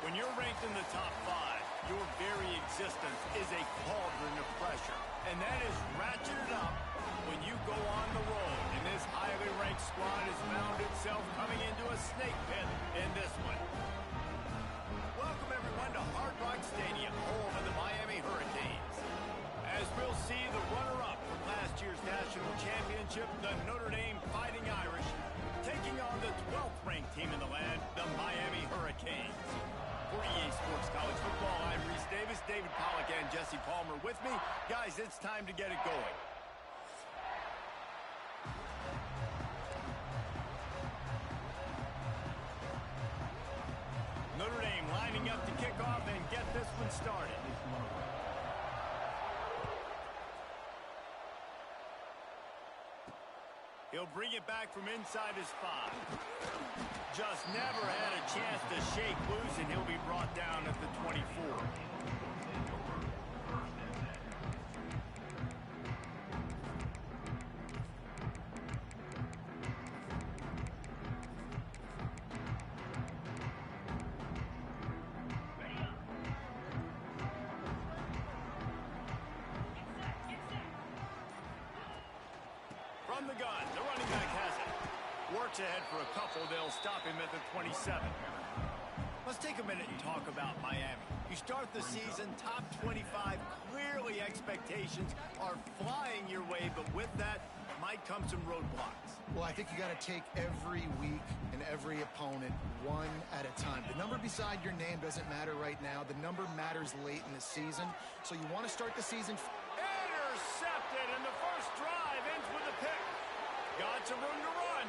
When you're ranked in the top 5, your very existence is a cauldron of pressure. And that is ratcheted up when you go on the road. And this highly ranked squad has found itself coming into a snake pit in this one. Welcome, everyone, to Hard Rock Stadium, home of the Miami Hurricanes. As we'll see the runner-up from last year's national championship, the Notre Dame Fighting Irish, taking on the 12th-ranked team in the land, the Miami Hurricanes. For EA Sports College Football, I'm Reese Davis, David Pollack, and Jesse Palmer with me. Guys, it's time to get it going. Notre Dame lining up to kick off and get this one started. He'll bring it back from inside his 5. Just never had a chance to shake loose, and he'll be brought down at the 24. From the gun, the running back has it. Works ahead for a couple. They'll stop him at the 27. Let's take a minute and talk about Miami. You start the season top 25. Clearly expectations are flying your way, but with that might come some roadblocks. Well, I think you got to take every week and every opponent one at a time. The number beside your name doesn't matter right now. The number matters late in the season. So you want to start the season. Intercepted, and the first drive ends with a pick. Got some room to run.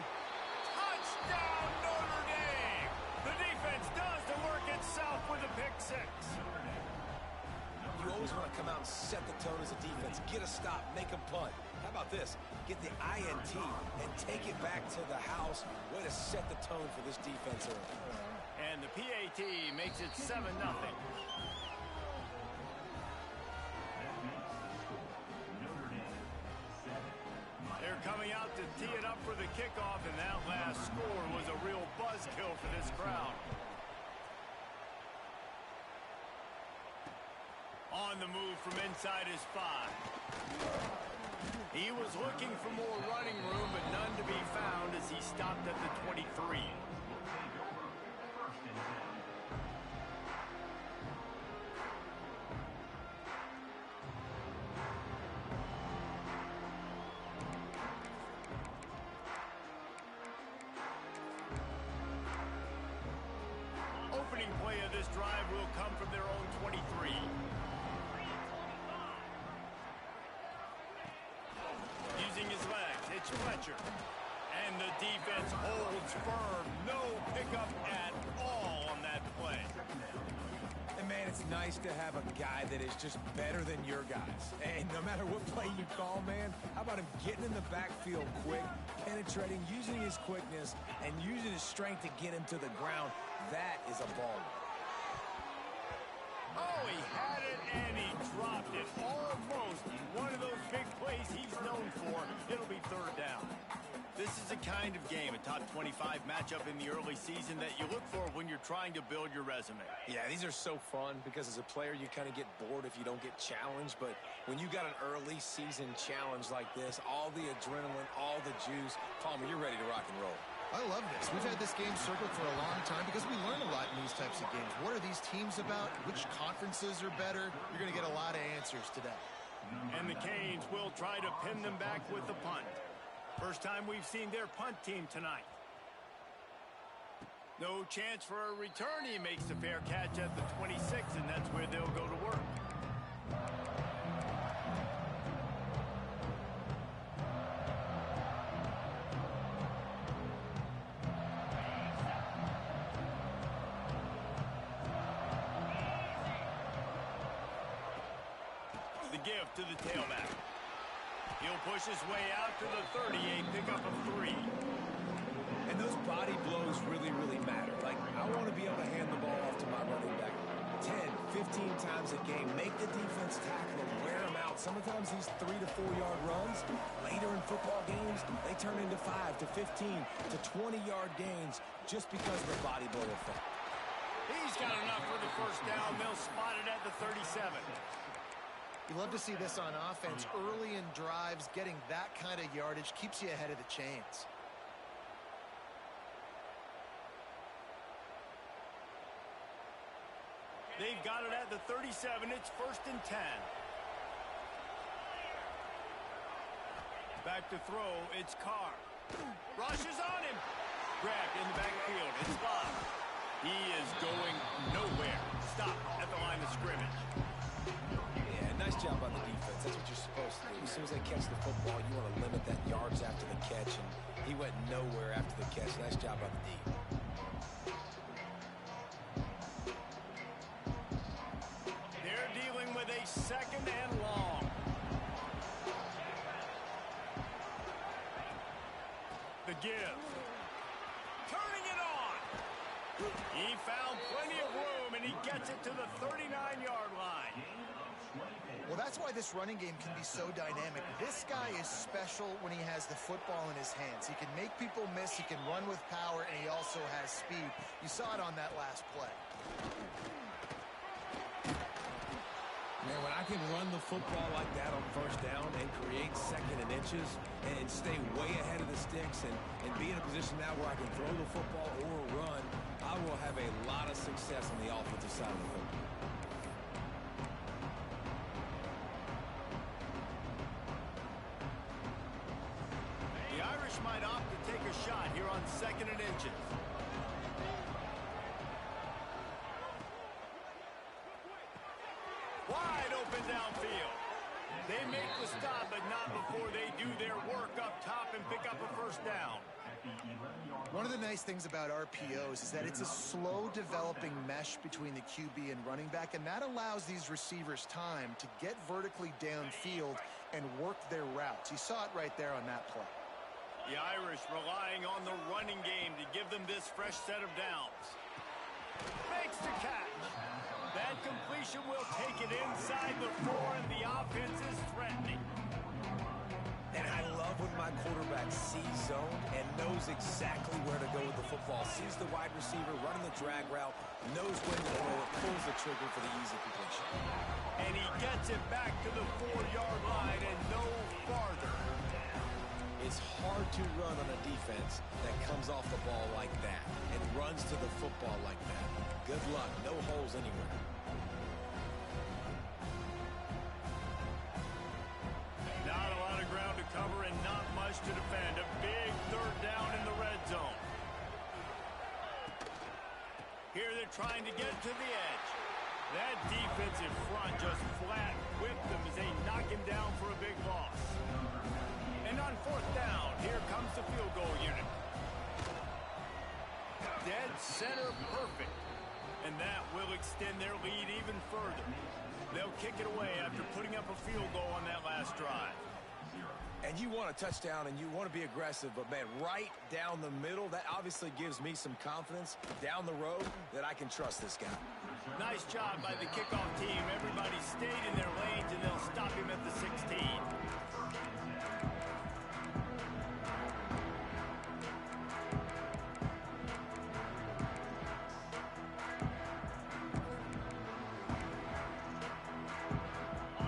Touchdown, Notre Dame! The defense does the work itself with a pick 6. You always want to come out and set the tone as a defense. Get a stop, make a punt. How about this? Get the INT and take it back to the house. Way to set the tone for this defense early. And the PAT makes it 7-0. They're coming out to tee it up for the kickoff, and that last score was a real buzzkill for this crowd. On the move from inside his 5. He was looking for more running room, but none to be found as he stopped at the 23. Opening play of this drive will come from their own 23. Using his legs, it's Fletcher. And the defense holds firm. No pickup at all on that play. And, man, it's nice to have a guy that is just better than your guys. And no matter what play you call, man, how about him getting in the backfield quick, penetrating, using his quickness, and using his strength to get him to the ground. That is a ball. Oh, he had it, and he dropped it. Almost one of those big plays he's known for. It'll be 3rd down. This is the kind of game, a top 25 matchup in the early season, that you look for when you're trying to build your resume. Yeah, these are so fun because as a player, you kind of get bored if you don't get challenged. But when you got an early season challenge like this, all the adrenaline, all the juice, Palmer, you're ready to rock and roll. I love this. We've had this game circled for a long time because we learn a lot in these types of games. What are these teams about? Which conferences are better? You're going to get a lot of answers today. And the Canes will try to pin them back with the punt. First time we've seen their punt team tonight. No chance for a return. He makes the fair catch at the 26, and that's where they'll go to work. The give to the tailback. He'll push his way out to the 38, pickup of 3. And those body blows really, really matter. Like, I want to be able to hand the ball off to my running back 10, 15 times a game. Make the defense tackle him, wear him out. Sometimes these 3 to 4 yard runs, later in football games, they turn into 5 to 15 to 20 yard gains just because of the body blow effect. He's got enough for the first down. They'll spot it at the 37. You love to see this on offense. Early in drives, getting that kind of yardage keeps you ahead of the chains. They've got it at the 37. It's 1st and 10. Back to throw. It's Carr. Rushes on him. Grabbed in the backfield. It's Bob. He is going nowhere. Stop at the line of scrimmage. Yeah, nice job on the defense. That's what you're supposed to do. As soon as they catch the football, you want to limit that yards after the catch, and he went nowhere after the catch. Nice job on the D. They're dealing with a 2nd and long. The give. Turning it on. He found plenty of room, and he gets it to the 39-yard line. Well, that's why this running game can be so dynamic. This guy is special when he has the football in his hands. He can make people miss, he can run with power, and he also has speed. You saw it on that last play. Man, when I can run the football like that on first down and create 2nd and inches and stay way ahead of the sticks and be in a position now where I can throw the football or run, I will have a lot of success on the offensive side of the football. The Irish might opt to take a shot here on 2nd and inches. Wide open downfield. They make the stop, but not before they do their work up top and pick up a first down. One of the nice things about RPOs is that it's a slow developing mesh between the QB and running back, and that allows these receivers time to get vertically downfield and work their routes. You saw it right there on that play. The Irish relying on the running game to give them this fresh set of downs. Makes the catch. That completion will take it inside the 4, and the offense is threatening. And I love when my quarterback sees zone and knows exactly where to go with the football. Sees the wide receiver running the drag route, knows when to throw it, pulls the trigger for the easy completion. And he gets it back to the 4-yard line and no farther. It's hard to run on a defense that comes off the ball like that and runs to the football like that. Good luck. No holes anywhere. Not a lot of ground to cover and not much to defend. A big 3rd down in the red zone. Here they're trying to get to the edge. That defensive front just flat whipped them as they knock him down for a big loss. And on 4th down, here comes the field goal unit. Dead center perfect. And that will extend their lead even further. They'll kick it away after putting up a field goal on that last drive. And you want a touchdown and you want to be aggressive, but, man, right down the middle, that obviously gives me some confidence down the road that I can trust this guy. Nice job by the kickoff team. Everybody stayed in their lanes, and they'll stop him at the 16.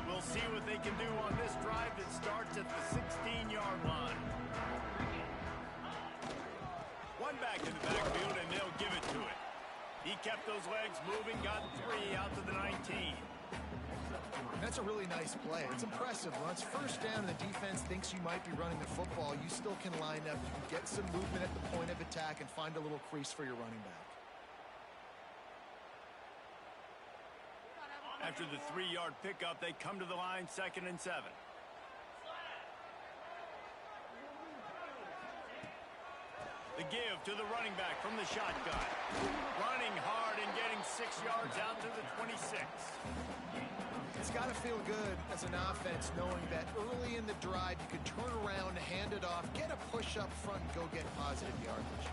We'll see what they can do on this drive that starts at the 16-yard line. One back in the backfield, and they'll give it to it. He kept those legs moving, got 3 out to the 19. That's a really nice play. It's impressive. When it's 1st down and the defense thinks you might be running the football, you still can line up. You can get some movement at the point of attack and find a little crease for your running back. After the 3-yard pickup, they come to the line 2nd and 7. The give to the running back from the shotgun. Running hard and getting 6 yards out to the 26. It's got to feel good as an offense knowing that early in the drive you can turn around, hand it off, get a push up front, and go get positive yardage.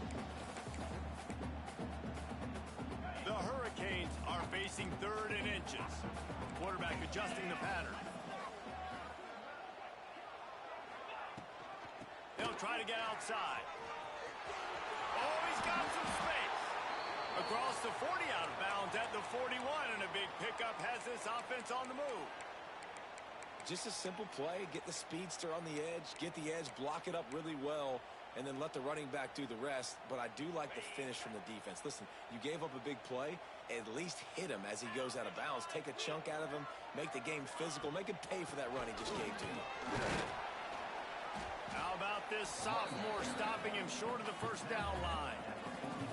The Hurricanes are facing 3rd and inches. Quarterback adjusting the pattern. They'll try to get outside. Oh, he's got some space. Across gets the 40 out of bounds at the 41, and a big pickup has this offense on the move. Just a simple play, get the speedster on the edge, block it up really well, and then let the running back do the rest. But I do like the finish from the defense. Listen, you gave up a big play, at least hit him as he goes out of bounds. Take a chunk out of him, make the game physical, make him pay for that run he just gave to you. How about this sophomore stopping him short of the first down line?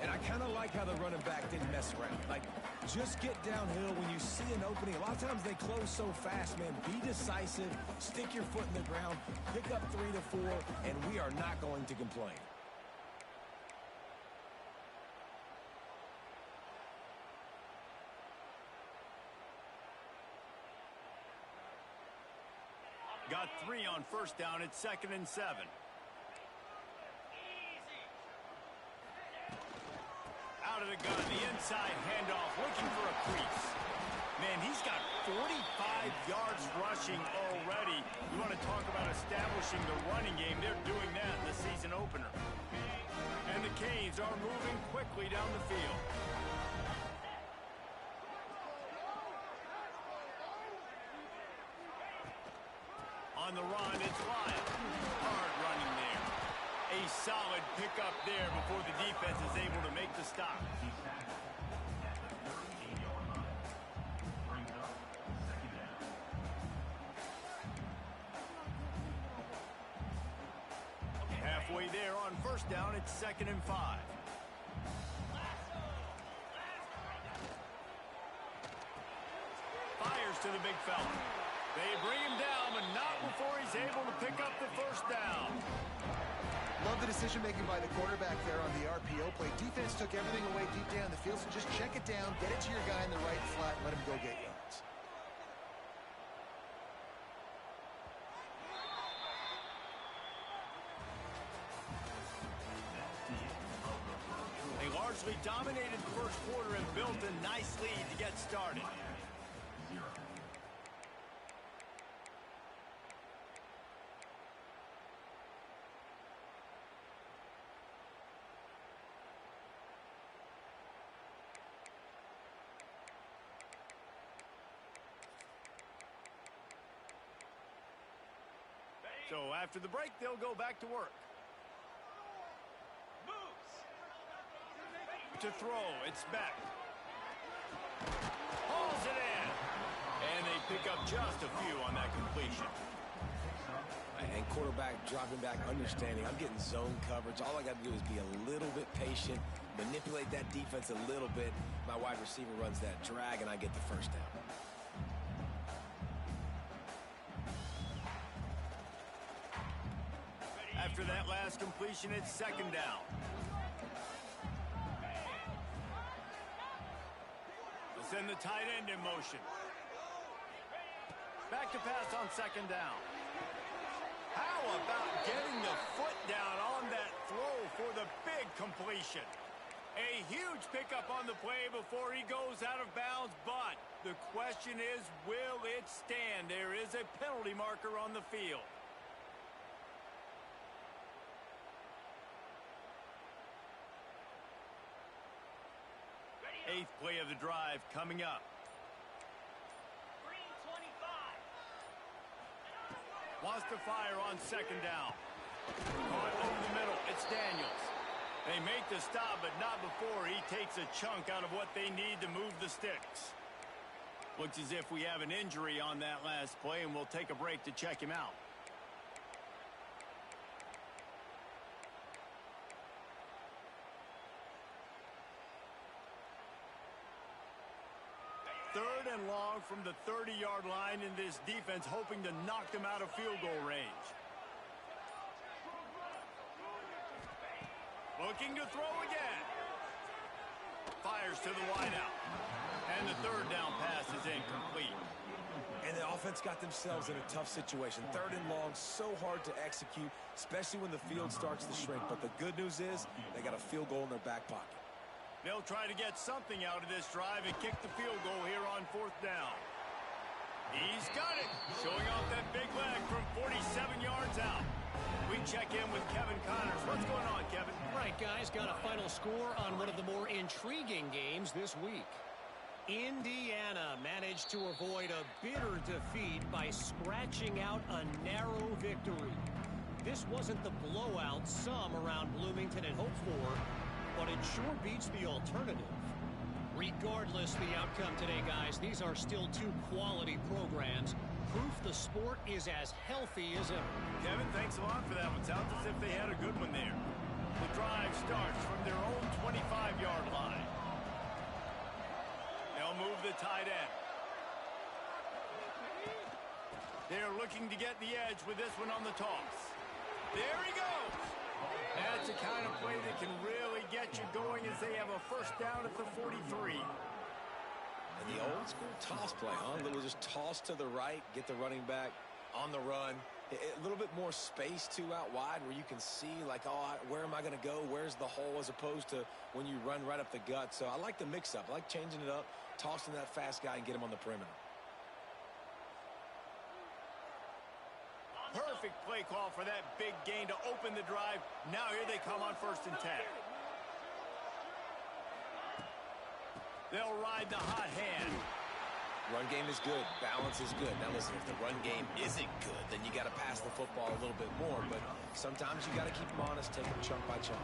And I kind of like how the running back didn't mess around. Like, just get downhill when you see an opening. A lot of times they close so fast, man. Be decisive, stick your foot in the ground, pick up 3 to 4, and we are not going to complain. Got 3 on first down. It's 2nd and 7. Out of the gun, the inside handoff, looking for a crease. Man, he's got 45 yards rushing already. You want to talk about establishing the running game. They're doing that in the season opener. And the Canes are moving quickly down the field. On the run, it's Lyle. Hard running there. A solid pickup there before the defense is able to make the stop. Halfway there on first down, it's 2nd and 5. Fires to the big fella. They bring him down, but not before he's able to pick up the first down. Love the decision-making by the quarterback there on the RPO play. Defense took everything away deep down the field, so just check it down, get it to your guy in the right flat, and let him go get yards. They largely dominated the first quarter and built a nice lead to get started. So after the break, they'll go back to work. To throw, it's back. Hauls it in. And they pick up just a few on that completion. And quarterback dropping back, understanding. I'm getting zone coverage. All I got to do is be a little bit patient, manipulate that defense a little bit. My wide receiver runs that drag, and I get the first down. After that last completion, it's 2nd down. They'll send the tight end in motion. Back to pass on 2nd down. How about getting the foot down on that throw for the big completion? A huge pickup on the play before he goes out of bounds, but the question is, will it stand? There is a penalty marker on the field. 8th play of the drive coming up. Wants to fire on 2nd down. Caught over the middle. It's Daniels. They make the stop, but not before he takes a chunk out of what they need to move the sticks. Looks as if we have an injury on that last play, and we'll take a break to check him out. Third and long from the 30-yard line, in this defense hoping to knock them out of field goal range. Looking to throw again. Fires to the wideout. And the 3rd down pass is incomplete. And the offense got themselves in a tough situation. 3rd and long, so hard to execute, especially when the field starts to shrink. But the good news is they got a field goal in their back pocket. They'll try to get something out of this drive and kick the field goal here on 4th down. He's got it, showing off that big leg from 47 yards out. We check in with Kevin Connors. What's going on, Kevin? Right, guys, got a final score on one of the more intriguing games this week. Indiana managed to avoid a bitter defeat by scratching out a narrow victory. This wasn't the blowout some around Bloomington had hoped for, but it sure beats the alternative. Regardless the outcome today, guys, these are still two quality programs. Proof the sport is as healthy as ever. Kevin, thanks a lot for that one. Sounds as if they had a good one there. The drive starts from their own 25-yard line. They'll move the tight end. They're looking to get the edge with this one on the toss. There he goes. That's the kind of play that can really get you going as they have a first down at the 43. And the old school toss play, huh? A little just toss to the right, get the running back on the run. A little bit more space, too, out wide where you can see, like, oh, where am I going to go? Where's the hole, as opposed to when you run right up the gut. So I like the mix-up. I like changing it up, tossing that fast guy and get him on the perimeter. Perfect play call for that big gain to open the drive. Now here they come on 1st and 10. They'll ride the hot hand. Run game is good. Balance is good. Now listen, if the run game isn't good, then you got to pass the football a little bit more. But sometimes you got to keep them honest, take them chunk by chunk.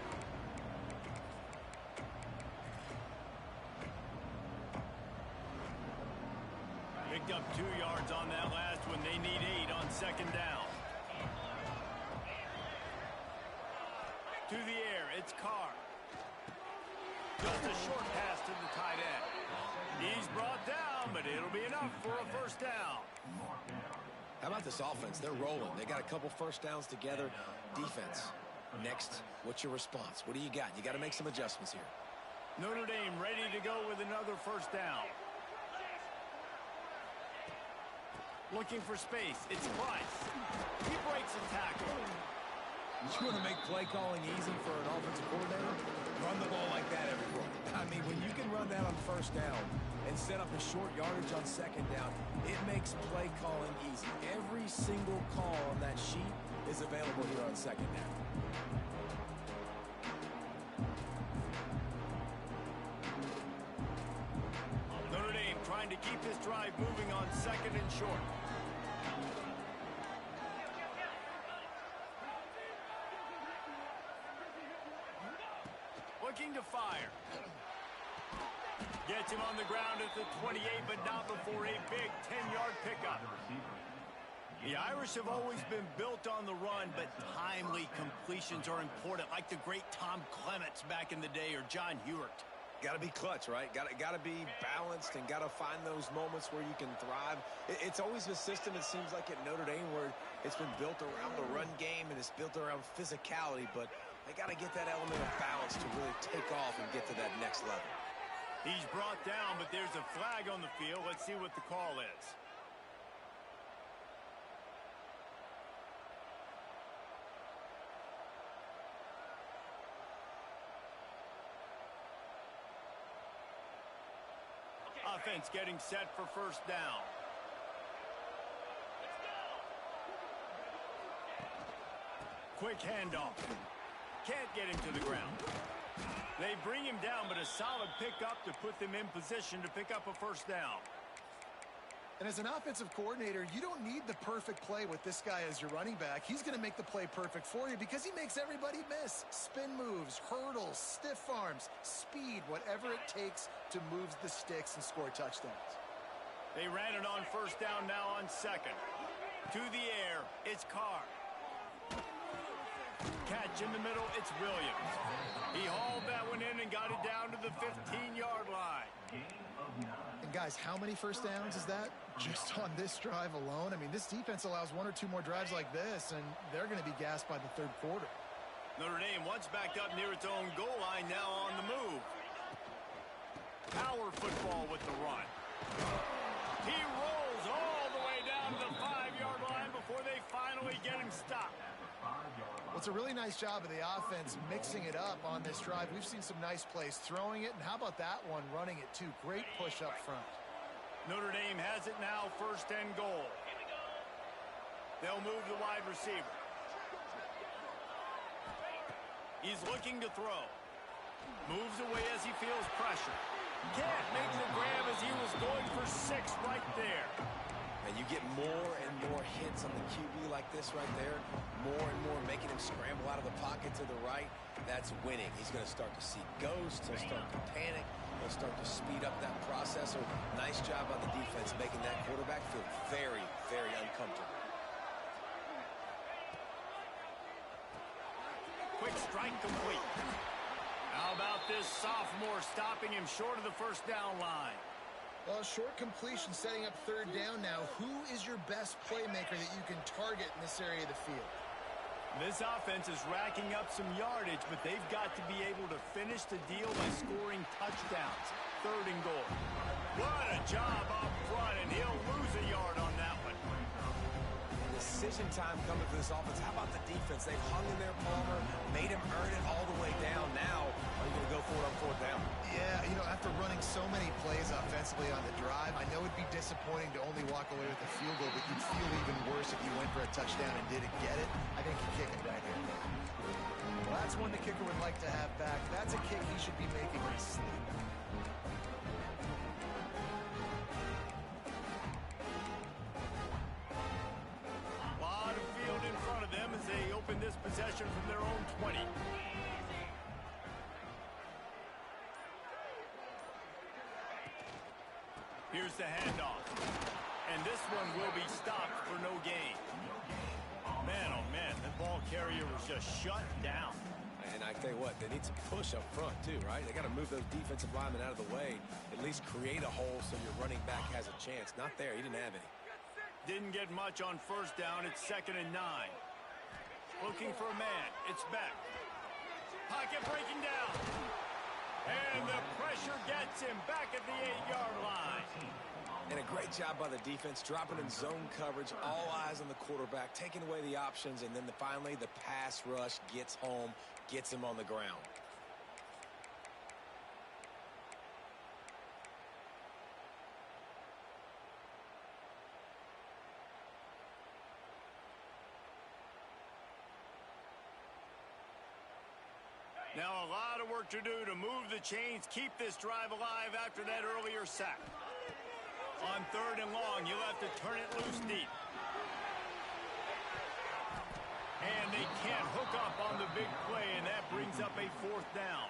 Picked up 2 yards on that last one. They need 8 on 2nd down. To the air, it's Carr. Just a short pass to the tight end. He's brought down, but it'll be enough for a first down. How about this offense? They're rolling. They got a couple first downs together. Defense. Next, what's your response? What do you got? You got to make some adjustments here. Notre Dame ready to go with another first down. Looking for space. It's Price. He breaks a tackle. You want to make play calling easy for an offensive coordinator? Run the ball like that everywhere. I mean, when you can run that on 1st down and set up a short yardage on 2nd down, it makes play calling easy. Every single call on that sheet is available here on 2nd down. Notre Dame trying to keep this drive moving on 2nd and short. Looking to fire. Gets him on the ground at the 28, but not before a big 10-yard pickup. The Irish have always been built on the run, but timely completions are important, like the great Tom Clements back in the day, or John Hewart. Got to be clutch, right? Got to be balanced and got to find those moments where you can thrive. It's always a system, it seems like, at Notre Dame where it's been built around the run game and it's built around physicality, but they got to get that element of balance to really take off and get to that next level. He's brought down, but there's a flag on the field. Let's see what the call is. Offense getting set for first down. Quick handoff. Can't get him to the ground. They bring him down, but a solid pickup to put them in position to pick up a first down. And as an offensive coordinator, you don't need the perfect play with this guy as your running back. He's going to make the play perfect for you because he makes everybody miss. Spin moves, hurdles, stiff arms, speed, whatever it takes to move the sticks and score touchdowns. They ran it on first down, now on 2nd. To the air, it's Carr. Catch in the middle, it's Williams. He hauled that one in and got it down to the 15-yard line. And guys, how many first downs is that? Just on this drive alone? I mean, this defense allows 1 or 2 more drives like this, and they're going to be gassed by the 3rd quarter. Notre Dame once backed up near its own goal line, now on the move. Power football with the run. He rolls all the way down to the 5-yard line before they finally get him stopped. Well, it's a really nice job of the offense mixing it up on this drive. We've seen some nice plays throwing it, and how about that one running it too? Great push up front. Notre Dame has it now, 1st and goal. They'll move the wide receiver. He's looking to throw. Moves away as he feels pressure. Can't make the grab as he was going for 6 right there. And you get more and more hits on the QB like this right there. More and more making him scramble out of the pocket to the right. That's winning. He's going to start to see ghosts. He'll start to panic. He'll start to speed up that process. So nice job on the defense making that quarterback feel very, very uncomfortable. Quick strike complete. How about this sophomore stopping him short of the first down line? Well, short completion setting up 3rd down now. Who is your best playmaker that you can target in this area of the field? This offense is racking up some yardage, but they've got to be able to finish the deal by scoring touchdowns. 3rd and goal. What a job up front, and he'll lose a yard on that one. Decision time coming for this offense. How about the defense? They've hung in there, Palmer, made him earn it all the way down. Now, are you going to go for it on 4th down? Yeah, you know, after running so many plays offensively on the drive, I know it'd be disappointing to only walk away with a field goal, but you'd feel even worse if you went for a touchdown and didn't get it. I think you kick it right here. Well, that's one the kicker would like to have back. That's a kick he should be making in his sleep. This possession from their own 20. Here's the handoff. And this one will be stopped for no gain. Man, oh man, the ball carrier was just shut down. And I tell you what, they need some push up front too, right? They got to move those defensive linemen out of the way, at least create a hole so your running back has a chance. Not there. He didn't have any. Didn't get much on 1st down. It's 2nd and 9. Looking for a man. It's Beck. Pocket breaking down. And the pressure gets him back at the 8-yard line. And a great job by the defense, dropping in zone coverage, all eyes on the quarterback, taking away the options, and then finally the pass rush gets home, gets him on the ground. Now a lot of work to do to move the chains, keep this drive alive after that earlier sack. On 3rd and long, you'll have to turn it loose deep. And they can't hook up on the big play, and that brings up a 4th down.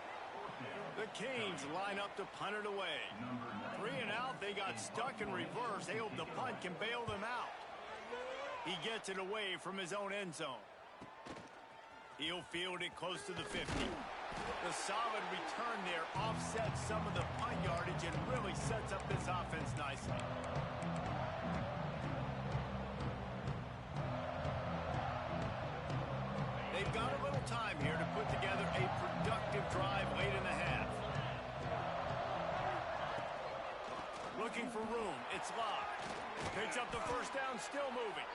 The Canes line up to punt it away. 3 and out, they got stuck in reverse. They hope the punt can bail them out. He gets it away from his own end zone. He'll field it close to the 50. The solid return there offsets some of the punt yardage and really sets up this offense nicely. They've got a little time here to put together a productive drive late in the half. Looking for room. It's locked. Picks up the 1st down, still moving.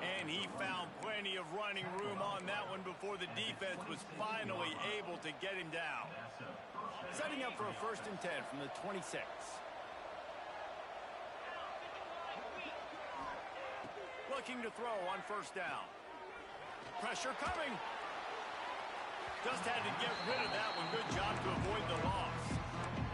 And he found plenty of running room on that one before the defense was finally able to get him down. Setting up for a 1st and 10 from the 26. Looking to throw on 1st down. Pressure coming. Just had to get rid of that one. Good job to avoid the loss.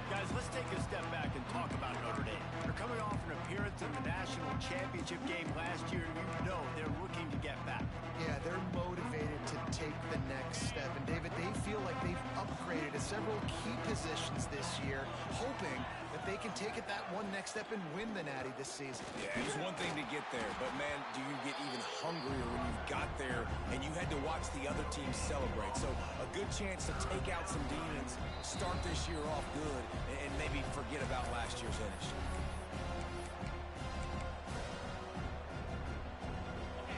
Guys, let's take a step back and talk about Notre Dame. They're coming off an appearance in the national championship game last year, and you know they're looking to get back. Yeah, they're motivated to take the next step. And, David, they feel like they've upgraded at several key positions this year, hoping that they can take it that one next step and win the Natty this season. Yeah, it's one thing to get there, but, man, do you get even hungrier when you've got there and you had to watch the other team celebrate. So a good chance to take out some demons, start this year off good, and maybe forget about last year's finish.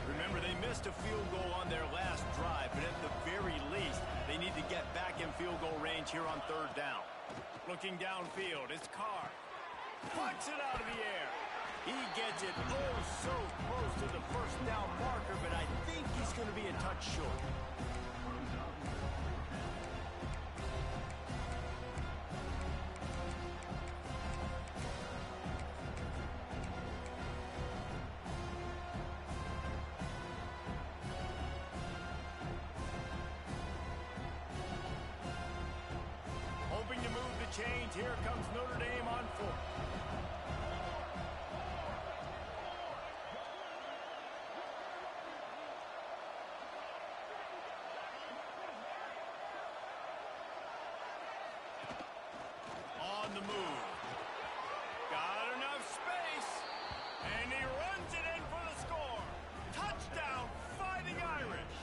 Remember, they missed a field goal on their last drive, but at the very least, they need to get back in field goal range here on 3rd down. Looking downfield, it's Carr. Plucks it out of the air. He gets it oh so close to the 1st down marker, but I think he's going to be a touch short. change. Here comes Notre Dame on 4th. On the move. Got enough space. And he runs it in for the score. Touchdown, Fighting Irish.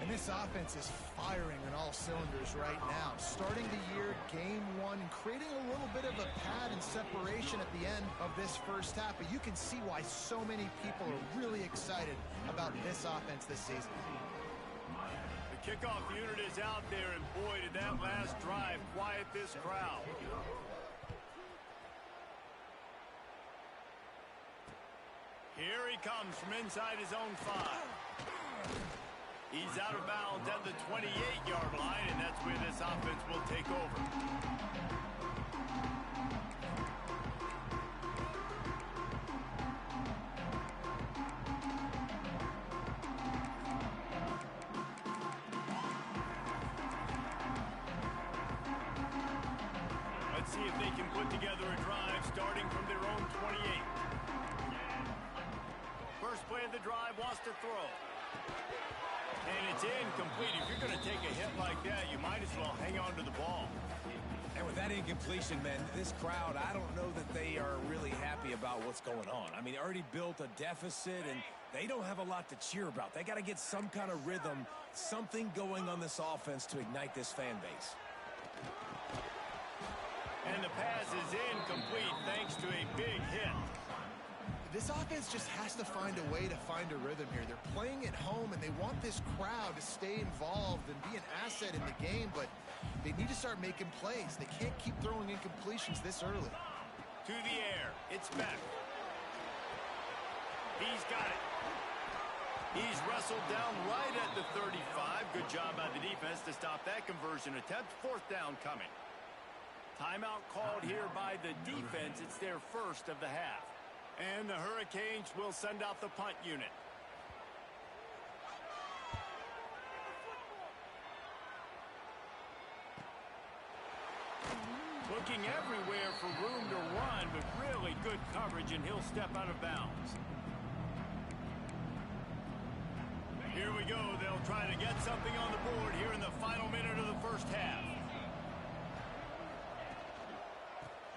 And this offense is firing on all cylinders right now. Starting the year, game 1, and creating a little bit of a pad and separation at the end of this first half. But you can see why so many people are really excited about this offense this season. The kickoff unit is out there, and boy, did that last drive quiet this crowd. Here he comes from inside his own 5. He's out of bounds at the 28-yard line, and that's where this offense will take over. Let's see if they can put together a drive starting from their own 28. First play of the drive, wants to throw. And it's incomplete. If you're going to take a hit like that, you might as well hang on to the ball. And with that incompletion, man, this crowd, I don't know that they are really happy about what's going on. I mean, they already built a deficit, and they don't have a lot to cheer about. They got to get some kind of rhythm, something going on this offense to ignite this fan base. And the pass is incomplete thanks to a big hit. This offense just has to find a way to find a rhythm here. They're playing at home, and they want this crowd to stay involved and be an asset in the game, but they need to start making plays. They can't keep throwing incompletions this early. To the air. It's Beck. He's got it. He's wrestled down right at the 35. Good job by the defense to stop that conversion attempt. 4th down coming. Timeout called here by the defense. It's their first of the half. And the Hurricanes will send out the punt unit. Looking everywhere for room to run, but really good coverage, and he'll step out of bounds. Here we go. They'll try to get something on the board here in the final minute of the first half.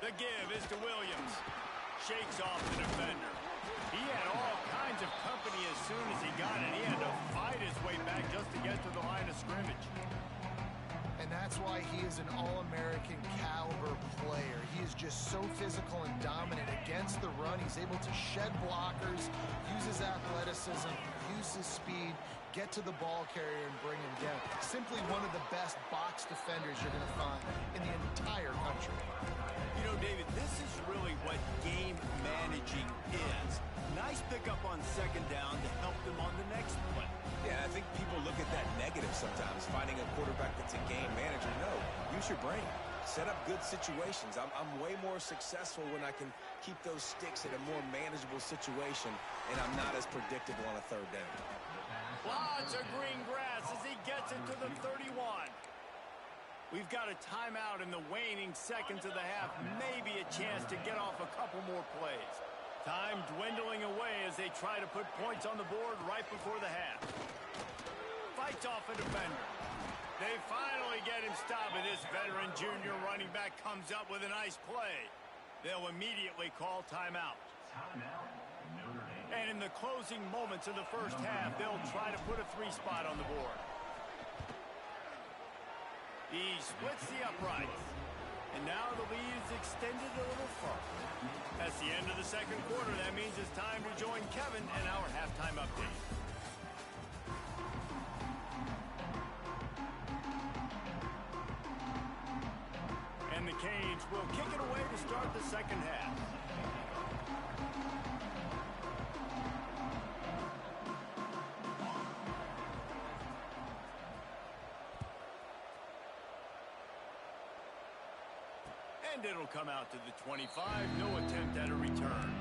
The give is to Williams. Shakes off the defender. He had all kinds of company as soon as he got it. He had to fight his way back just to get to the line of scrimmage. And that's why he is an All-American caliber player. He is just so physical and dominant against the run. He's able to shed blockers, use his athleticism, use his speed, get to the ball carrier and bring him down. Simply one of the best box defenders you're going to find in the entire country. You know, David, this is really what game managing is. Nice pickup on 2nd down to help them on the next play. Yeah, I think people look at that negative sometimes, finding a quarterback that's a game manager. No, use your brain. Set up good situations. I'm way more successful when I can keep those sticks in a more manageable situation, and I'm not as predictable on a 3rd down. Lots of green grass as he gets it to the 31. We've got a timeout in the waning seconds of the half. Maybe a chance to get off a couple more plays. Time dwindling away as they try to put points on the board right before the half. Fights off a defender. They finally get him stopped, and this veteran junior running back comes up with a nice play. They'll immediately call timeout. And in the closing moments of the first half, they'll try to put a 3 spot on the board. He splits the uprights. And now the lead is extended a little further. That's the end of the 2nd quarter. That means it's time to join Kevin in our halftime update. And the Canes will kick it away to start the 2nd half. And it'll come out to the 25. No attempt at a return.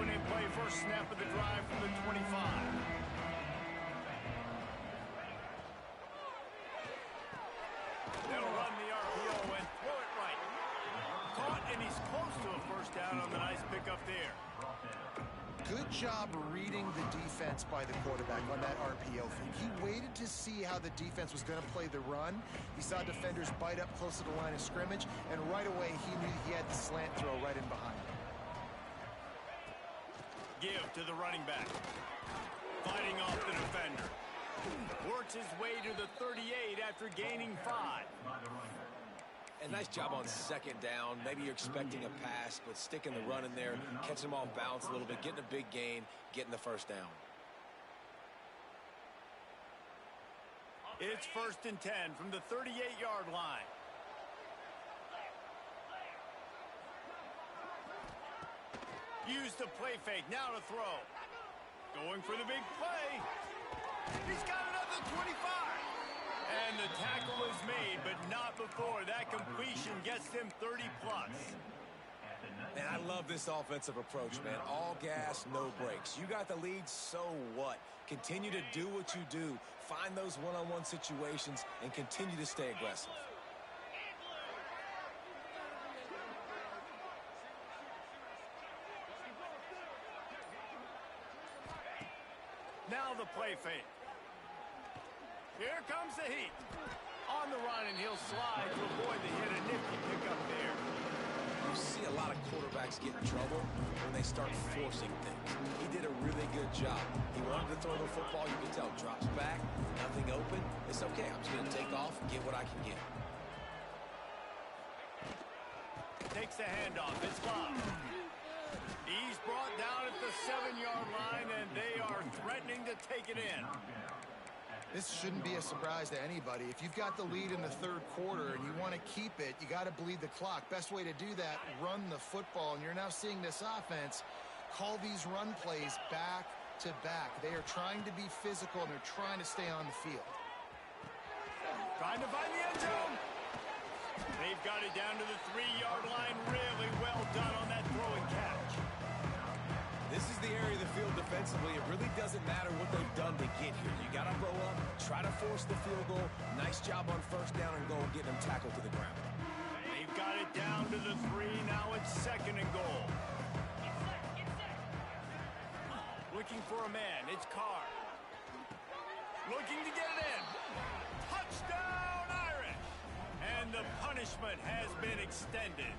opening play, first snap of the drive from the 25. They'll run the RPO and throw it right. Caught, and he's close to a first down on the nice pickup there. Good job reading the defense by the quarterback on that RPO fake. He waited to see how the defense was going to play the run. He saw defenders bite up close to the line of scrimmage, and right away he knew he had the slant throw right in behind him. Give to the running back. Fighting off the defender. Works his way to the 38 after gaining 5. And nice job on second down. Maybe you're expecting a pass, but sticking the run in there, catching them off balance a little bit, getting a big gain, getting the first down. It's 1st and 10 from the 38-yard line. Use the play fake. Now to throw. Going for the big play. He's got another 25. And the tackle is made, but not before that completion gets them 30-plus. And I love this offensive approach, man. All gas, no brakes. You got the lead, so what? Continue to do what you do. Find those one-on-one situations and continue to stay aggressive. Now the play fake. Here comes the heat. On the run, and he'll slide to avoid the hit. A nifty pickup there. You see a lot of quarterbacks get in trouble when they start forcing things. He did a really good job. He wanted to throw the football. You can tell drops back, nothing open. It's okay. I'm just going to take off and get what I can get. Takes the handoff. It's Love. He's brought down at the 7-yard line, and they are threatening to take it in. This shouldn't be a surprise to anybody. If you've got the lead in the third quarter and you want to keep it, you got to bleed the clock. Best way to do that, run the football. And you're now seeing this offense call these run plays back to back. They are trying to be physical, and they're trying to stay on the field. Trying to find the end zone. They've got it down to the 3-yard line. Really well done on that throw and catch. This is the area of the field defensively. It really doesn't matter what they've done to get here. You got to roll up, try to force the field goal. Nice job on first down and goal, getting them tackled to the ground. They've got it down to the 3. Now it's 2nd and goal. Looking for a man. It's Carr. Looking to get it in. Touchdown, Irish! And the punishment has been extended.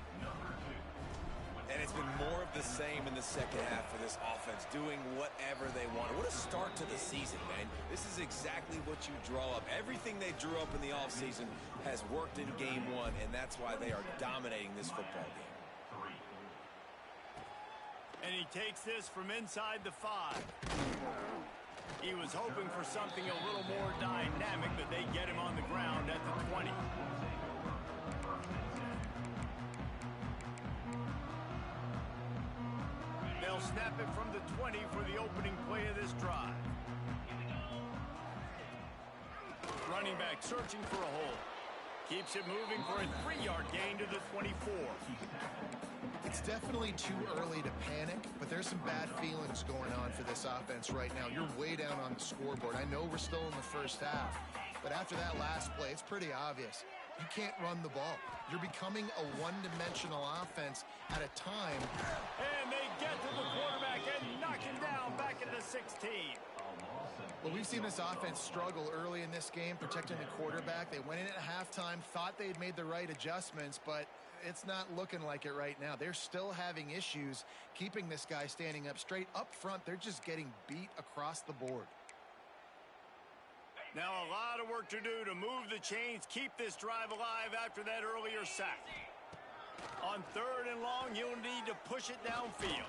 And it's been more of the same in the second half for this offense, doing whatever they want. What a start to the season, man. This is exactly what you draw up. Everything they drew up in the offseason has worked in game 1, and that's why they are dominating this football game. And he takes this from inside the 5. He was hoping for something a little more dynamic, but they get him on the ground at the 20. They'll snap it from the 20 for the opening play of this drive. Running back searching for a hole. Keeps it moving for a 3-yard gain to the 24. It's definitely too early to panic, but there's some bad feelings going on for this offense right now. You're way down on the scoreboard. I know we're still in the first half, but after that last play, it's pretty obvious. You can't run the ball. You're becoming a one-dimensional offense at a time. And they get to the quarterback and knock him down back at the 16. Well, we've seen this offense struggle early in this game, protecting the quarterback. They went in at halftime, thought they'd made the right adjustments, but it's not looking like it right now. They're still having issues keeping this guy standing up straight. Up front, they're just getting beat across the board. Now a lot of work to do to move the chains, keep this drive alive after that earlier sack. On 3rd and long, he'll need to push it downfield.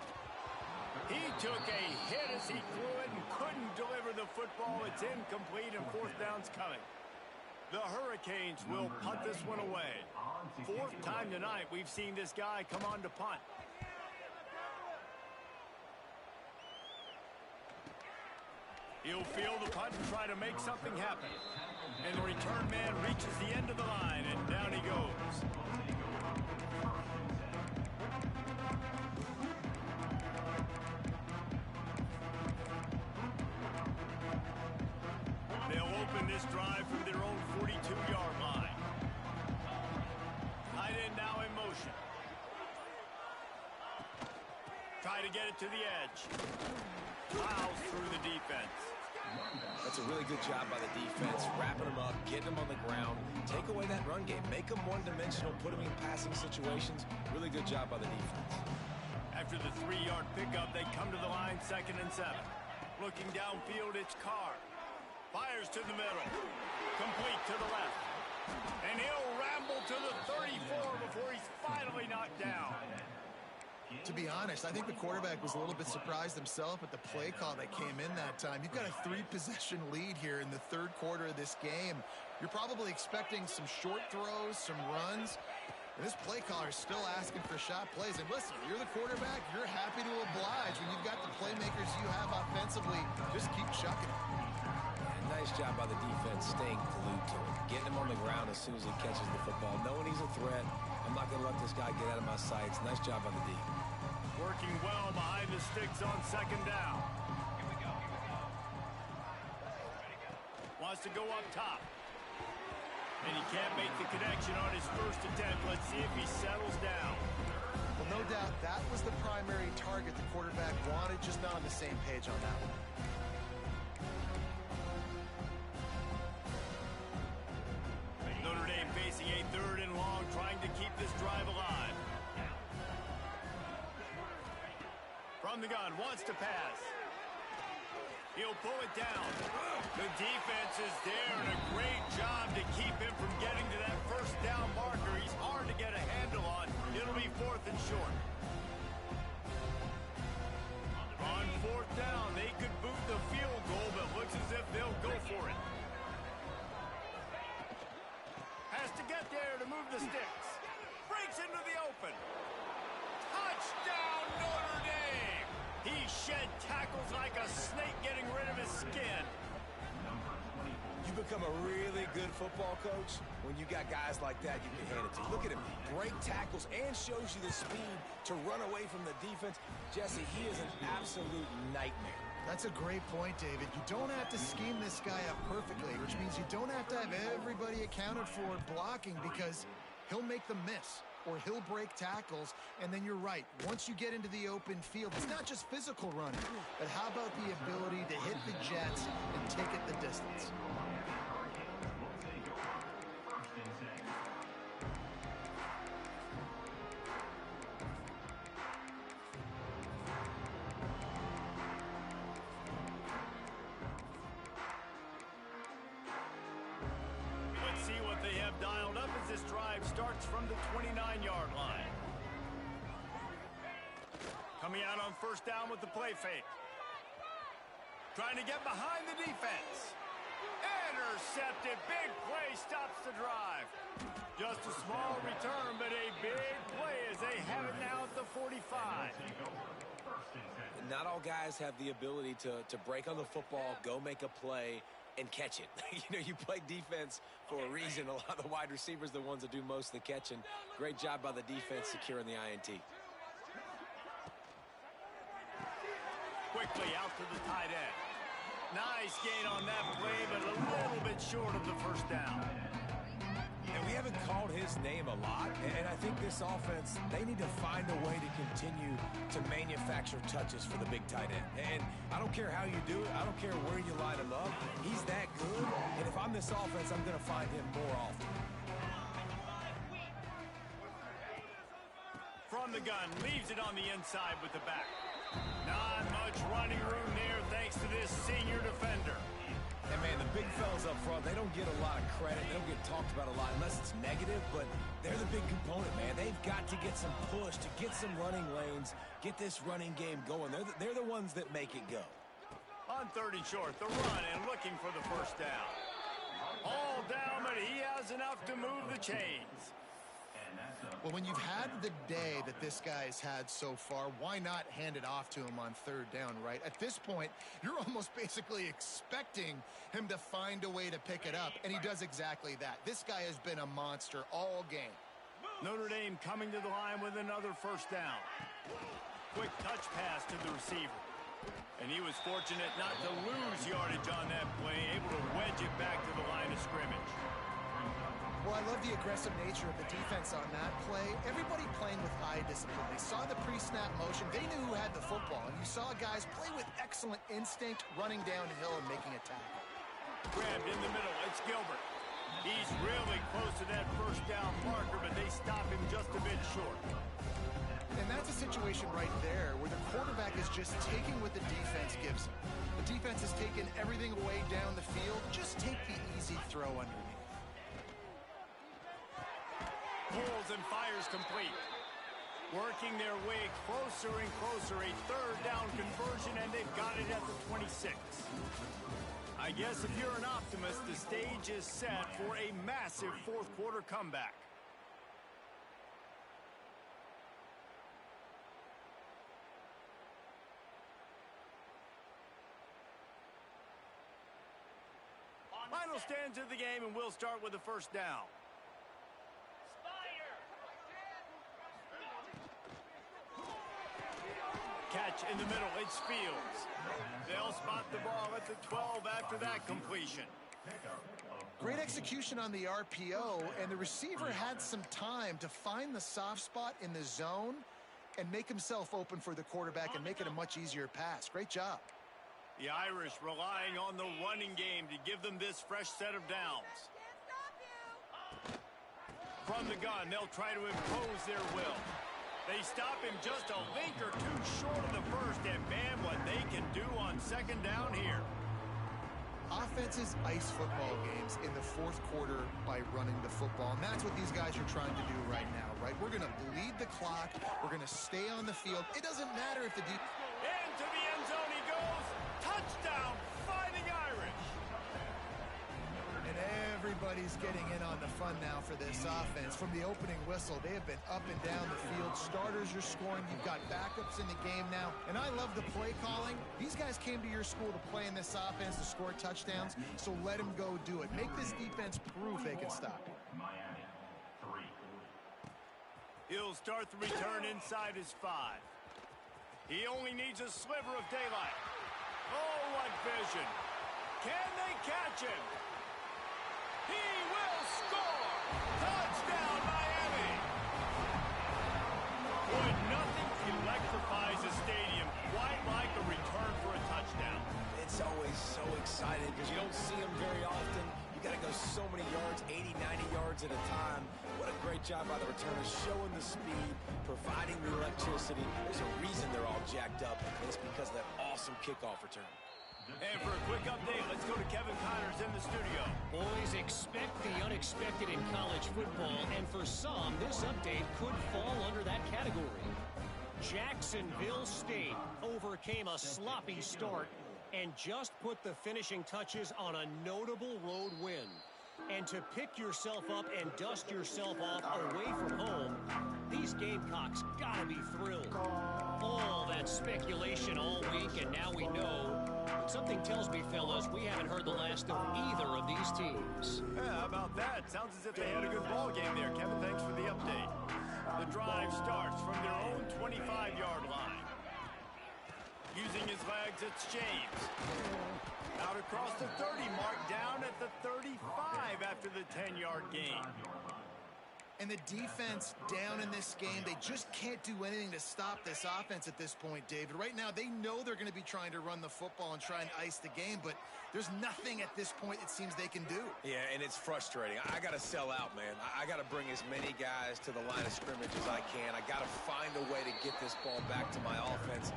He took a hit as he threw it and couldn't deliver the football. It's incomplete, and 4th down's coming. The Hurricanes will punt this one away. 4th time tonight we've seen this guy come on to punt. He'll field the punt and try to make something happen. And the return man reaches the end of the line, and down he goes. this drive from their own 42-yard line. Tight end now in motion. Try to get it to the edge. Plows through the defense. That's a really good job by the defense, wrapping them up, getting them on the ground, take away that run game, make them one-dimensional, put them in passing situations. Really good job by the defense. After the 3-yard pickup, they come to the line 2nd and 7. Looking downfield, it's Carr. Fires to the middle. Complete to the left. And he'll ramble to the 34 before he's finally knocked down. To be honest, I think the quarterback was a little bit surprised himself at the play call that came in that time. You've got a 3-possession lead here in the 3rd quarter of this game. You're probably expecting some short throws, some runs. And this play caller is still asking for shot plays. And listen, you're the quarterback. You're happy to oblige when you've got the playmakers you have offensively. Just keep chucking it. Nice job by the defense staying glued to him, getting him on the ground as soon as he catches the football, knowing he's a threat. I'm not going to let this guy get out of my sights. Nice job by the D. Working well behind the sticks on 2nd down. Wants to go up top. And he can't make the connection on his first attempt. Let's see if he settles down. Well, no doubt that was the primary target the quarterback wanted, just not on the same page on that one. Notre Dame facing a 3rd and long, trying to keep this drive alive. From the gun, wants to pass. He'll pull it down. The defense is there, and a great job to keep him from getting to that 1st down marker. He's hard to get a handle on. It'll be 4th and short. On 4th down, they could boot the field goal, but looks as if they'll go for it. Has to get there to move the sticks. Breaks into the open. Touchdown, Notre Dame! He shed tackles like a snake getting rid of his skin. You become a really good football coach when you got guys like that you can hand it to. Look at him, break tackles and shows you the speed to run away from the defense. Jesse, he is an absolute nightmare. That's a great point, David. You don't have to scheme this guy up perfectly, which means you don't have to have everybody accounted for blocking, because he'll make them miss or he'll break tackles. And then you're right. Once you get into the open field, it's not just physical running, but how about the ability to hit the jets and take it the distance? This drive starts from the 29-yard line. Coming out on 1st down with the play fake. Trying to get behind the defense. Intercepted. Big play stops the drive. Just a small return, but a big play as they have it now at the 45. Not all guys have the ability to break on the football, go make a play, and catch it. You play defense for a reason. A lot of the wide receivers are the ones that do most of the catching. Great job by the defense securing the INT. Quickly out to the tight end. Nice gain on that play, but a little bit short of the 1st down. And we haven't called his name a lot, and I think this offense, they need to find a way to continue to manufacture touches for the big tight end. And I don't care how you do it. I don't care where you line him up. He's that good, and if I'm this offense, I'm going to find him more often. From the gun, leaves it on the inside with the back. Not much running room there thanks to this senior defender. And, man, the big fellas up front, they don't get a lot of credit. They don't get talked about a lot unless it's negative, but they're the big component, man. They've got to get some push, to get some running lanes, get this running game going. They're the ones that make it go. On 3rd and short, the run and looking for the 1st down. All down, but he has enough to move the chains. Well, when you've had the day that this guy's had so far, why not hand it off to him on 3rd down, right? At this point, you're almost basically expecting him to find a way to pick it up, and he does exactly that. This guy has been a monster all game. Notre Dame coming to the line with another 1st down. Quick touch pass to the receiver. And he was fortunate not to lose yardage on that play, able to wedge it back to the line of scrimmage. Well, I love the aggressive nature of the defense on that play. Everybody playing with eye discipline. They saw the pre-snap motion. They knew who had the football. And you saw guys play with excellent instinct, running downhill and making a tackle. Grabbed in the middle. It's Gilbert. He's really close to that first down marker, but they stop him just a bit short. And that's a situation right there where the quarterback is just taking what the defense gives him. The defense has taken everything away down the field. Just take the easy throw underneath. Pulls and fires complete. Working their way closer and closer. A third down conversion, and they've got it at the 26. I guess if you're an optimist, the stage is set for a massive fourth quarter comeback. Final stands of the game, and we'll start with the first down. Catch in the middle, it's Fields. They'll spot the ball at the 12 after that completion. Great execution on the RPO, and the receiver had some time to find the soft spot in the zone and make himself open for the quarterback and make it a much easier pass. Great job. The Irish relying on the running game to give them this fresh set of downs. From the gun, they'll try to impose their will. They stop him just a link or two short of the first, and man, what they can do on second down here. Offenses ice football games in the fourth quarter by running the football, and that's what these guys are trying to do right now, right? We're going to bleed the clock. We're going to stay on the field. It doesn't matter if the deep... Into the end zone he goes. Touchdown, Fighting Irish. And everybody's getting in on the fun now for this offense. From the opening whistle, they have been up and down the field. Starters are scoring. You've got backups in the game now. And I love the play calling. These guys came to your school to play in this offense to score touchdowns, so let them go do it. Make this defense prove they can stop you. He'll start the return inside his 5. He only needs a sliver of daylight. Oh, what vision. Can they catch him? He will score! Touchdown, Miami! Boy, nothing electrifies a stadium quite like a return for a touchdown. It's always so exciting because you don't see them very often. You got to go so many yards, 80, 90 yards at a time. What a great job by the returners, showing the speed, providing the electricity. There's a reason they're all jacked up, and it's because of that awesome kickoff return. And for a quick update, let's go to Kevin Connors in the studio. Boys, expect the unexpected in college football, and for some, this update could fall under that category. Jacksonville State overcame a sloppy start and just put the finishing touches on a notable road win. And to pick yourself up and dust yourself off away from home, these Gamecocks gotta be thrilled. All that speculation all week, and now we know. But something tells me, fellas, we haven't heard the last of either of these teams. Yeah, how about that? Sounds as if they had a good ball game there. Kevin, thanks for the update. The drive starts from their own 25-yard line. Using his legs, it's James. Out across the 30 mark, down at the 35 after the 10-yard gain. And the defense down in this game, they just can't do anything to stop this offense at this point, David. Right now, they know they're going to be trying to run the football and try and ice the game, but there's nothing at this point it seems they can do. Yeah, and it's frustrating. I got to sell out, man. I got to bring as many guys to the line of scrimmage as I can. I got to find a way to get this ball back to my offense.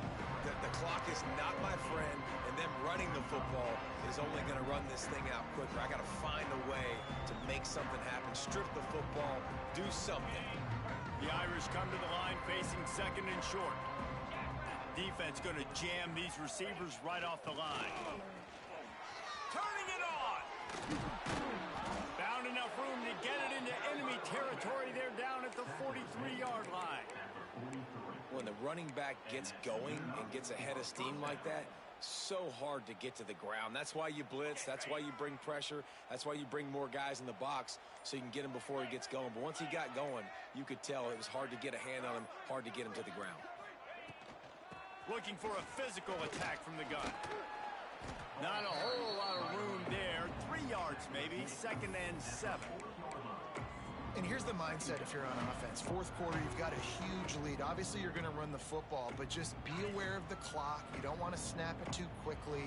The clock is not my friend, and them running the football is only going to run this thing out quicker. I got to find a way to make something happen, strip the football, do something. The Irish come to the line facing second and short. Defense going to jam these receivers right off the line. Turning it on. Found enough room to get it into enemy territory. They're down at the 43-yard line. When the running back gets going and gets a head of steam like that, so hard to get to the ground. That's why you blitz. That's why you bring pressure. That's why you bring more guys in the box so you can get him before he gets going. But once he got going, you could tell it was hard to get a hand on him, hard to get him to the ground. looking for a physical attack from the gun. Not a whole lot of room there. 3 yards maybe, 2nd and 7. And here's the mindset if you're on offense. Fourth quarter, you've got a huge lead. Obviously, you're going to run the football, but just be aware of the clock. You don't want to snap it too quickly.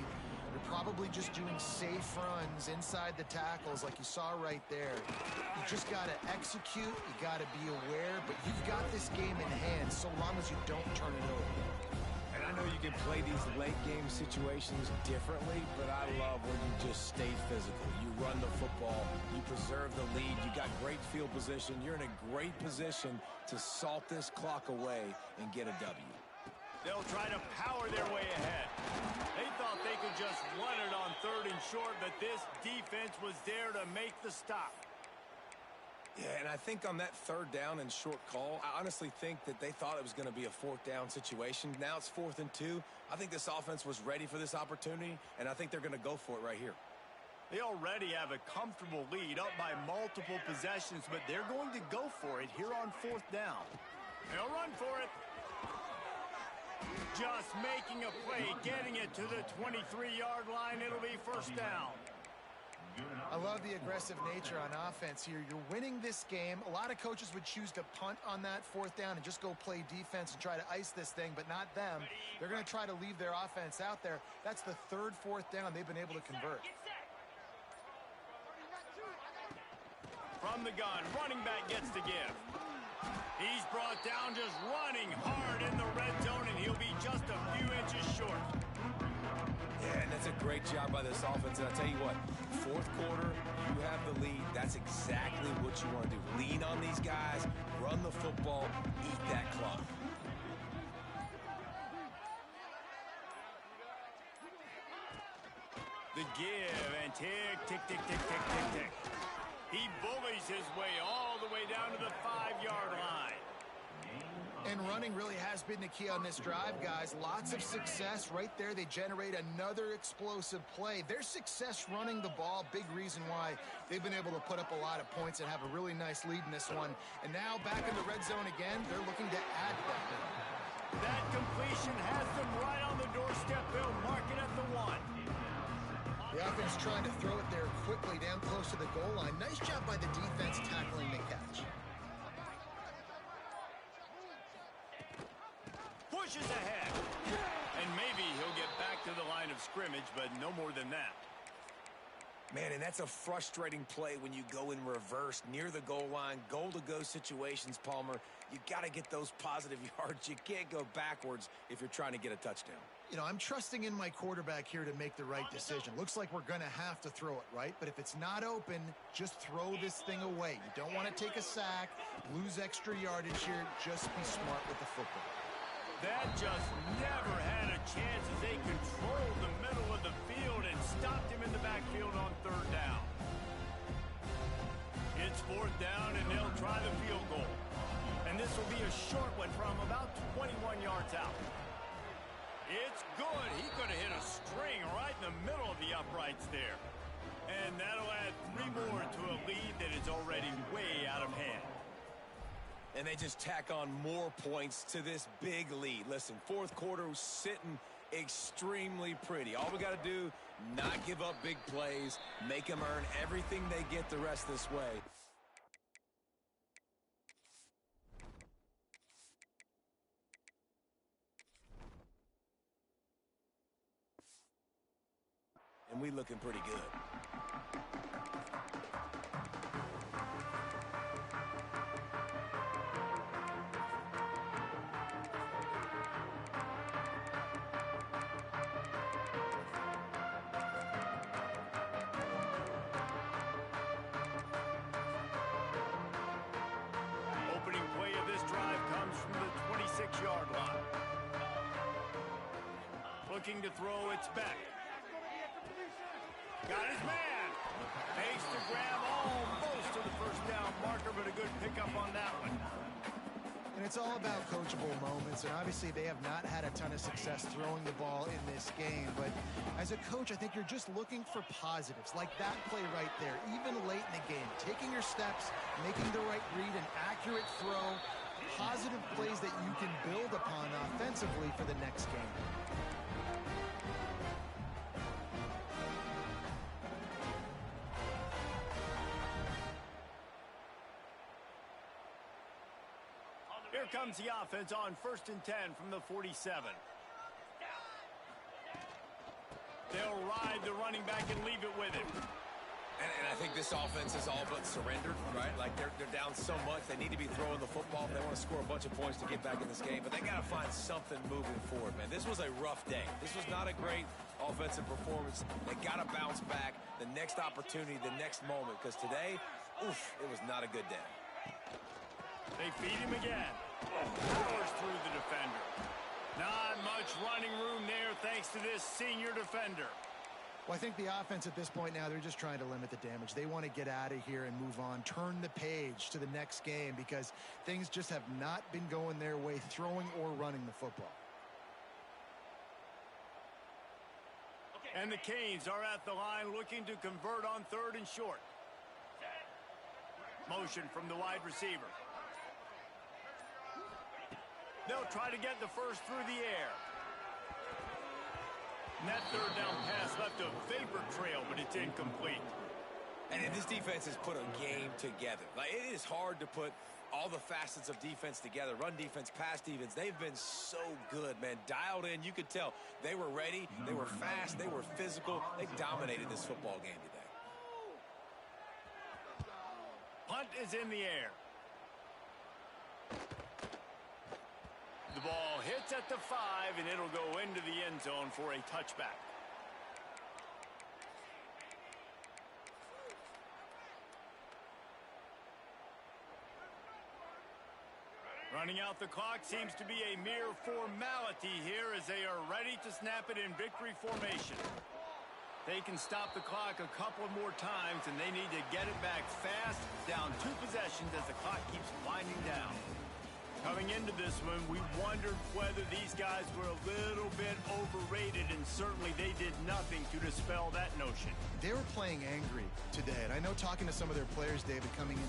You're probably just doing safe runs inside the tackles like you saw right there. You just got to execute. You got to be aware, but you've got this game in hand so long as you don't turn it over. And I know you can play these late-game situations differently, but I love when you just stay physical. You run the football, you preserve the lead, you got great field position, you're in a great position to salt this clock away and get a W. They'll try to power their way ahead. They thought they could just run it on 3rd and short, but this defense was there to make the stop. Yeah, and I think on that 3rd down and short call, I honestly think that they thought it was going to be a 4th down situation. Now it's 4th and 2. I think this offense was ready for this opportunity, and I think they're going to go for it right here. They already have a comfortable lead up by multiple possessions, but they're going to go for it here on 4th down. They'll run for it. Just making a play, getting it to the 23-yard line. It'll be 1st down. I love the aggressive nature on offense here. You're winning this game. A lot of coaches would choose to punt on that 4th down and just go play defense and try to ice this thing, but not them. They're going to try to leave their offense out there. That's the 3rd, 4th down they've been able to convert. From the gun, running back gets to give. He's brought down just running hard in the red zone, and he'll be just a few inches short. Yeah, and that's a great job by this offense. And I'll tell you what, 4th quarter, you have the lead. That's exactly what you want to do. Lean on these guys, run the football, eat that clock. The give and tick, tick, tick, tick, tick, tick, tick. He bullies his way all the way down to the 5-yard line. And running really has been the key on this drive, guys. Lots of success right there. They generate another explosive play. Their success running the ball, big reason why they've been able to put up a lot of points and have a really nice lead in this one. And now back in the red zone again, they're looking to add that. That completion has them right on the doorstep. They'll mark it at the 1. The offense trying to throw it there quickly down close to the goal line. Nice job by the defense tackling the catch. Pushes ahead. And maybe he'll get back to the line of scrimmage, but no more than that. Man, and that's a frustrating play when you go in reverse near the goal line, goal-to-go situations, Palmer. You got to get those positive yards. You can't go backwards if you're trying to get a touchdown. You know, I'm trusting in my quarterback here to make the right decision. Looks like we're going to have to throw it, right? But if it's not open, just throw this thing away. You don't want to take a sack, lose extra yardage here. Just be smart with the football. That just never had a chance as they controlled the middle of the field and stopped him in the backfield on 3rd down. It's 4th down, and they'll try the field goal. And this will be a short one from about 21 yards out. It's good. He could have hit a string right in the middle of the uprights there. And that'll add 3 more to a lead that is already way out of hand. And they just tack on more points to this big lead. Listen, 4th quarter was sitting extremely pretty. All we got to do, not give up big plays, make them earn everything they get the rest of this way. And we looking pretty good. Opening play of this drive comes from the 26-yard line. Looking to throw, it's back. Got his man. Makes the grab almost to the 1st down marker, but a good pickup on that one. And it's all about coachable moments, and obviously they have not had a ton of success throwing the ball in this game. But as a coach, I think you're just looking for positives, like that play right there, even late in the game. Taking your steps, making the right read, an accurate throw, positive plays that that you can build upon offensively for the next game. Here comes the offense on 1st and 10 from the 47. They'll ride the running back and leave it with him. And I think this offense is all but surrendered, right? Like they're down so much. They need to be throwing the football if they want to score a bunch of points to get back in this game. But they got to find something moving forward, man. This was a rough day. This was not a great offensive performance. They got to bounce back the next opportunity, the next moment. Because today, oof, it was not a good day. They feed him again. Powers through the defender. Not much running room there thanks to this senior defender. Well, I think the offense at this point now, they're just trying to limit the damage. They want to get out of here and move on, turn the page to the next game because things just have not been going their way, throwing or running the football. And the Canes are at the line looking to convert on 3rd and short. Motion from the wide receiver. They'll try to get the first through the air. And that 3rd down pass left a vapor trail, but it's incomplete. And this defense has put a game together. Like, it is hard to put all the facets of defense together. Run defense, pass defense. They've been so good, man. Dialed in. You could tell they were ready. They were fast. They were physical. They dominated this football game today. Punt is in the air. The ball hits at the 5, and it'll go into the end zone for a touchback. Running out the clock seems to be a mere formality here as they are ready to snap it in victory formation. They can stop the clock a couple more times, and they need to get it back fast, down 2 possessions as the clock keeps winding down. Coming into this one, we wondered whether these guys were a little bit overrated, and certainly they did nothing to dispel that notion. They were playing angry today, and I know talking to some of their players, David, coming into